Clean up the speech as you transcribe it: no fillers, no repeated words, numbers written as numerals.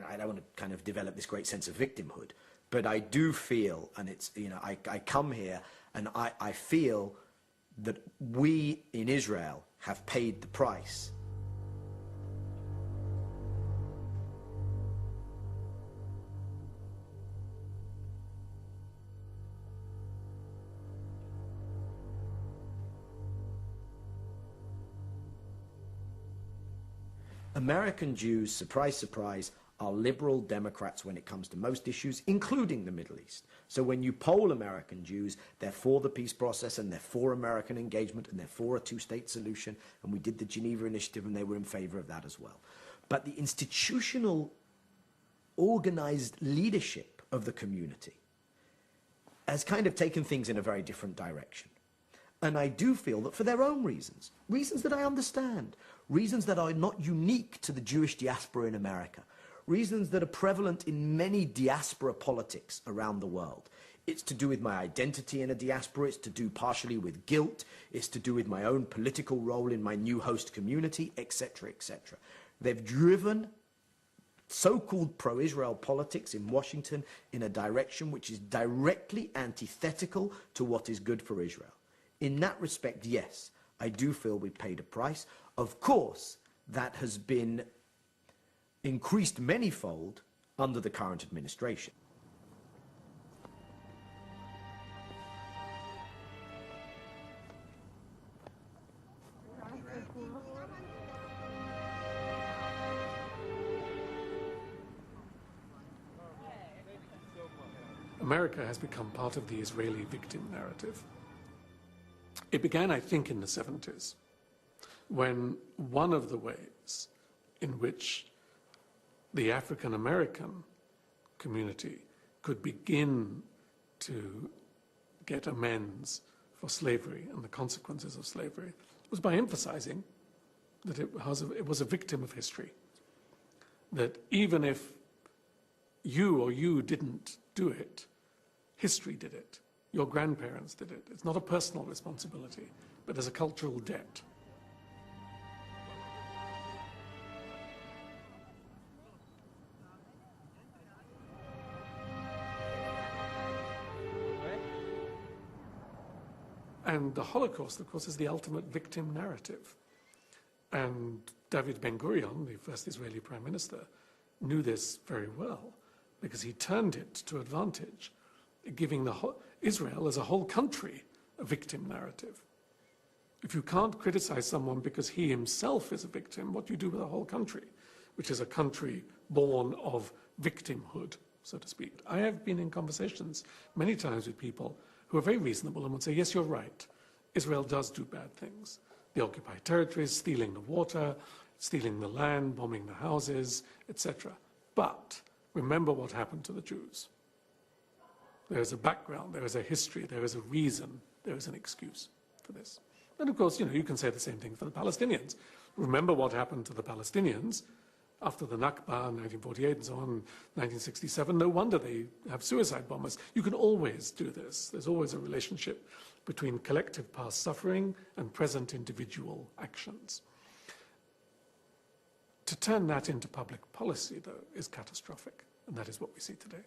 I don't want to kind of develop this great sense of victimhood, but I do feel, and it's, you know, I come here and I feel that we in Israel have paid the price. American Jews, surprise, surprise, are liberal Democrats when it comes to most issues, including the Middle East. So when you poll American Jews, they're for the peace process and they're for American engagement and they're for a two-state solution. And we did the Geneva Initiative and they were in favor of that as well. But the institutional, organized leadership of the community has kind of taken things in a very different direction. And I do feel that for their own reasons, reasons that I understand, reasons that are not unique to the Jewish diaspora in America, reasons that are prevalent in many diaspora politics around the world. It's to do with my identity in a diaspora, it's to do partially with guilt, it's to do with my own political role in my new host community, etc., etc. They've driven so-called pro-Israel politics in Washington in a direction which is directly antithetical to what is good for Israel. In that respect, yes, I do feel we paid a price. Of course, that has been increased manyfold under the current administration. America has become part of the Israeli victim narrative. It began, I think, in the 70s, when one of the ways in which the African-American community could begin to get amends for slavery and the consequences of slavery was by emphasizing that it was a victim of history. That even if you didn't do it, history did it. Your grandparents did it. It's not a personal responsibility, but there's a cultural debt. And the Holocaust, of course, is the ultimate victim narrative. And David Ben-Gurion, the first Israeli prime minister, knew this very well because he turned it to advantage, giving Israel as a whole country a victim narrative. If you can't criticize someone because he himself is a victim, what do you do with a whole country, which is a country born of victimhood, so to speak? I have been in conversations many times with people who are very reasonable and would say, yes, you're right, Israel does do bad things. The occupied territories, stealing the water, stealing the land, bombing the houses, etc. But remember what happened to the Jews. There is a background, there is a history, there is a reason, there is an excuse for this. And of course, you can say the same thing for the Palestinians. Remember what happened to the Palestinians after the Nakba in 1948 and so on, 1967. No wonder they have suicide bombers. You can always do this. There's always a relationship between collective past suffering and present individual actions. To turn that into public policy, though, is catastrophic, and that is what we see today.